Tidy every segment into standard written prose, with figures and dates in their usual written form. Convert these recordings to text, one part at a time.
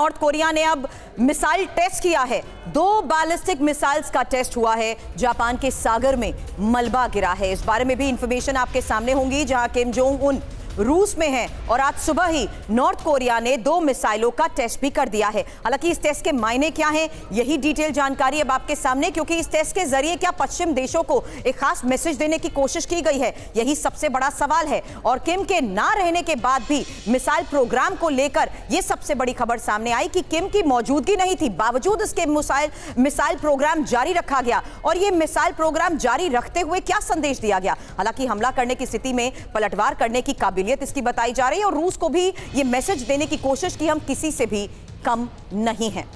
North Korea ने अब missile test किया है। 2 बैलिस्टिक मिसाइल्स का टेस्ट हुआ है। जापान के सागर में मलबा गिरा है। इस बारे में भी इंफॉर्मेशन आपके सामने होंगी, जहां किम जोंग उन रूस में है और आज सुबह ही नॉर्थ कोरिया ने 2 मिसाइलों का टेस्ट भी कर दिया है। हालांकि इस टेस्ट के मायने क्या हैं, यही डिटेल जानकारी अब आपके सामने, क्योंकि इस टेस्ट के जरिए क्या पश्चिम देशों को एक खास मैसेज देने की कोशिश की गई है, यही सबसे बड़ा सवाल है। और किम के ना रहने के बाद भी मिसाइल प्रोग्राम को लेकर यह सबसे बड़ी खबर सामने आई कि किम की मौजूदगी नहीं थी, बावजूद इसके मिसाइल प्रोग्राम जारी रखा गया। और यह मिसाइल प्रोग्राम जारी रखते हुए क्या संदेश दिया गया? हालांकि हमला करने की स्थिति में पलटवार करने की काबिलियत इसकी बताई जा रही है और रूस को भी यह मैसेज देने की कोशिश कि हम किसी से भी कम नहीं हैं।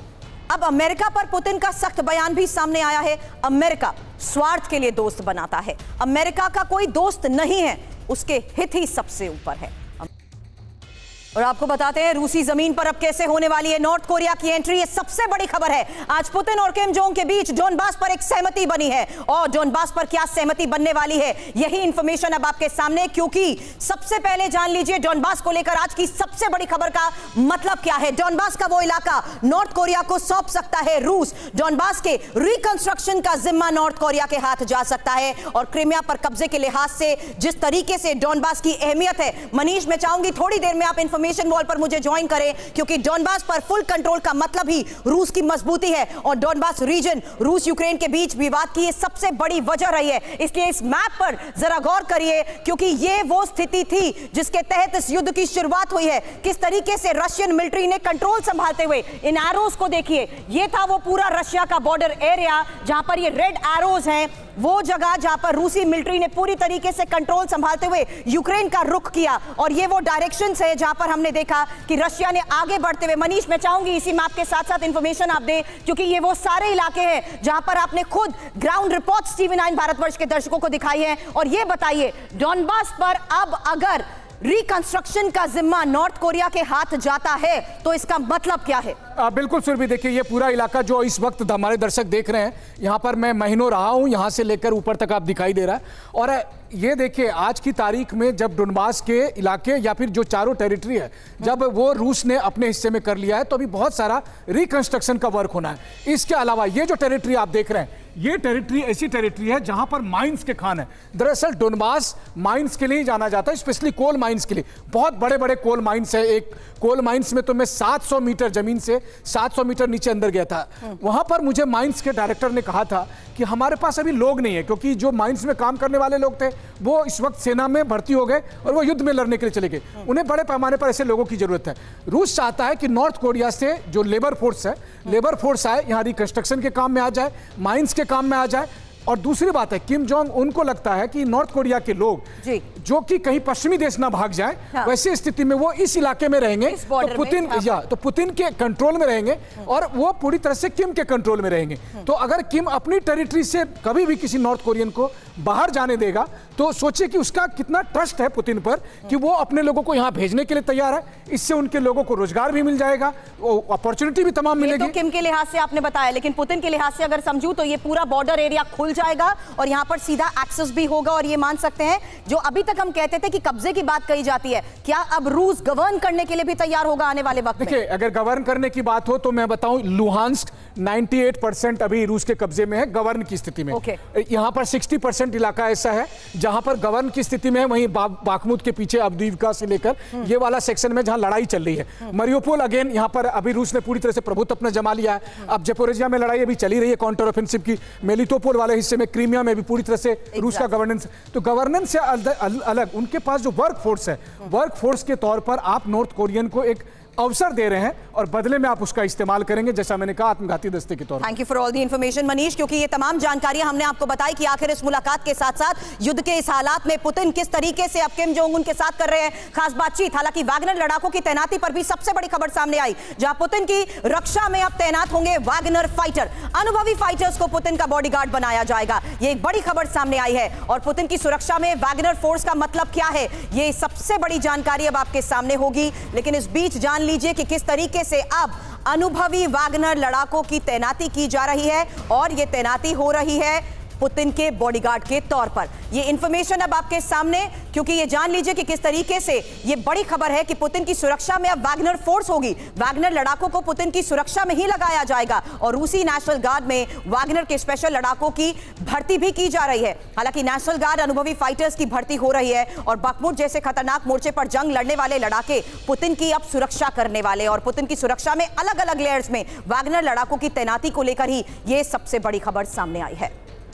अब अमेरिका पर पुतिन का सख्त बयान भी सामने आया है। अमेरिका स्वार्थ के लिए दोस्त बनाता है, अमेरिका का कोई दोस्त नहीं है, उसके हित ही सबसे ऊपर है। और आपको बताते हैं रूसी जमीन पर अब कैसे होने वाली है नॉर्थ कोरिया की एंट्री। ये सबसे बड़ी खबर है। आज पुतिन और किम जोंग के बीच डोनबास पर एक सहमति बनी है। और डोनबास पर क्या सहमति बनने वाली है, यही इंफॉर्मेशन अब आपके सामने, क्योंकि सबसे पहले जान लीजिए डोनबास को लेकर आज की सबसे बड़ी खबर का मतलब क्या है। डोनबास का वो इलाका नॉर्थ कोरिया को सौंप सकता है रूस। डोनबास के रिकंस्ट्रक्शन का जिम्मा नॉर्थ कोरिया के हाथ जा सकता है। और क्रीमिया पर कब्जे के लिहाज से जिस तरीके से डोनबास की अहमियत है, मनीष मैं चाहूंगी थोड़ी देर में आप इंफॉर्मेशन वॉल पर मुझे ज्वाइन करें, क्योंकि डोनबास पर फुल कंट्रोल का मतलब ही रूस की मजबूती है। और डोनबास रीजन रूस यूक्रेन के बीच विवाद की सबसे बड़ी वजह रही है। इसलिए इस मैप पर जरा गौर करिए, क्योंकि यह वो स्थिति थी जिसके तहत इस युद्ध की शुरुआत हुई है। किस तरीके से रशियन मिलिट्री ने कंट्रोल संभालते हुए, इन एरोज को देखिए, यह था वो पूरा रशिया का बॉर्डर एरिया, जहां पर ये रेड एरोज हैं, वो जगह जहां पर रूसी मिलिट्री ने पूरी तरीके से कंट्रोल संभालते हुए यूक्रेन का रुख किया। और ये वो डायरेक्शंस है जहां पर हमने देखा कि रशिया ने आगे बढ़ते हुए, मनीष मैं चाहूंगी इसी मैप के साथ साथ इंफॉर्मेशन आप दें, क्योंकि ये वो सारे इलाके हैं जहां पर आपने खुद ग्राउंड रिपोर्ट्स TV9 भारतवर्ष के दर्शकों को दिखाई है। और ये बताइए डोनबास पर अब अगर रिकंस्ट्रक्शन का जिम्मा नॉर्थ कोरिया के हाथ जाता है तो इसका मतलब क्या है? बिल्कुल सुरभि, देखिए ये पूरा इलाका जो इस वक्त हमारे दर्शक देख रहे हैं, यहाँ पर मैं महीनों रहा हूँ, यहाँ से लेकर ऊपर तक आप दिखाई दे रहा है। और ये देखिए आज की तारीख में जब डोनबास के इलाके या फिर जो चारों टेरिटरी है, जब वो रूस ने अपने हिस्से में कर लिया है, तो अभी बहुत सारा रिकंस्ट्रक्शन का वर्क होना है। इसके अलावा ये जो टेरिटरी आप देख रहे हैं, ये टेरिटरी ऐसी टेरिटरी है जहां पर माइंस के खान है। दरअसल डोनबास माइंस के लिए ही जाना जाता है, स्पेशली कोल माइंस के लिए। बहुत बड़े बड़े कोल माइंस है। एक कोल माइंस में तो मैं 700 मीटर जमीन से 700 मीटर नीचे अंदर गया था। वहां पर मुझे माइंस के डायरेक्टर ने कहा था कि हमारे पास अभी लोग नहीं है, क्योंकि जो माइंस में काम करने वाले लोग थे वो इस वक्त सेना में भर्ती हो गए और वो युद्ध में लड़ने के लिए चले गए। उन्हें बड़े पैमाने पर ऐसे लोगों की जरूरत है। रूस चाहता है कि नॉर्थ कोरिया से जो लेबर फोर्स है, लेबर फोर्स आए, यहाँ रिकंस्ट्रक्शन के काम में आ जाए, माइंस के काम में आ जाए। और दूसरी बात है, किम जोंग उनको लगता है कि नॉर्थ कोरिया के लोग जो कि कहीं पश्चिमी देश ना भाग जाए, हाँ। वैसी स्थिति में वो इस इलाके में रहेंगे, तो पुतिन के कंट्रोल में रहेंगे और वो पूरी तरह से किम के कंट्रोल में रहेंगे। तो अगर किम अपनी टेरिटरी से कभी भी किसी नॉर्थ कोरियन को बाहर जाने देगा, तो सोचिए कि उसका कितना ट्रस्ट है पुतिन पर कि वो अपने लोगों को यहाँ भेजने के लिए तैयार है। इससे उनके लोगों को रोजगार भी मिल जाएगा, अपॉर्चुनिटी भी तमाम मिलेगी। तो किम के लिहाज से आपने बताया, लेकिन पुतिन के लिहाज से अगर समझूं तो ये पूरा बॉर्डर एरिया खुल जाएगा और यहाँ पर सीधा एक्सेस भी होगा। और ये मान सकते हैं, जो अभी तक हम कहते थे कि कब्जे की बात कही जाती है, क्या अब रूस गवर्न करने के लिए भी तैयार होगा आने वाले वक्त में? देखिए, अगर गवर्न करने की बात हो तो मैं बताऊं, लुहांस्क 98% अभी रूस के कब्जे में है गवर्न की स्थिति में। यहाँ पर 60% इलाका ऐसा है जहां पर गवर्न की स्थिति में है। वहीं बाखमुत के पीछे अब्दीवका से लेकर ये वाला सेक्शन में जहां लड़ाई चल रही है। मरियोपोल अगेन यहाँ पर अभी रूस ने पूरी तरह से प्रभुत्व अपना जमा लिया है। अब जेपोरेजिया में लड़ाई अभी चली रही है काउंटर ऑफेंसिव की। मेलिटोपोल वाले हिस्से में, क्रीमिया में भी पूरी तरह से रूस का गवर्नेंस। तो गवर्नेंस से अलग उनके पास जो वर्क फोर्स है, वर्क फोर्स के तौर पर आप नॉर्थ कोरियन को एक अवसर दे रहे हैं और बदले में आप उसका इस्तेमाल करेंगे, जैसा मैंने कहा, आत्मघाती दस्ते के तौर पर। Thank you for all the information Manish, क्योंकि ये तमाम जानकारियां हमने आपको बताई कि आखिर इस मुलाकात के साथ साथ युद्ध के इस हालात में पुतिन किस तरीके से अब किम जोंग उन के साथ कर रहे हैं खास बातचीत। हालांकि वैगनर लड़ाकों की तैनाती पर भी सबसे बड़ी खबर सामने आई, जहां पुतिन की रक्षा में अब तैनात होंगे वैगनर फाइटर। अनुभवी फाइटर्स को पुतिन का बॉडीगार्ड बनाया जाएगा, ये एक बड़ी खबर सामने आई है। और पुतिन की सुरक्षा में वैगनर फोर्स का मतलब क्या है, ये सबसे बड़ी जानकारी अब आपके सामने होगी। लेकिन इस बीच जान लीजिए कि किस तरीके से अब अनुभवी वैगनर लड़ाकों की तैनाती की जा रही है और यह तैनाती हो रही है पुतिन के बॉडीगार्ड के तौर पर। ये इंफॉर्मेशन अब आपके सामने, क्योंकि ये जान लीजिए कि किस तरीके से ये बड़ी खबर है कि पुतिन की सुरक्षा में अब वैगनर फोर्स होगी। वैगनर लड़ाकों को पुतिन की सुरक्षा में ही लगाया जाएगा और रूसी नेशनल गार्ड में वैगनर के स्पेशल लड़ाकों की भर्ती भी की जा रही है। हालांकि नेशनल गार्ड अनुभवी फाइटर्स की भर्ती हो रही है और बखमुत जैसे खतरनाक मोर्चे पर जंग लड़ने वाले लड़ाके पुतिन की अब सुरक्षा करने वाले, और पुतिन की सुरक्षा में अलग अलग लेयर्स में वैगनर लड़ाकों की तैनाती को लेकर ही यह सबसे बड़ी खबर सामने आई है।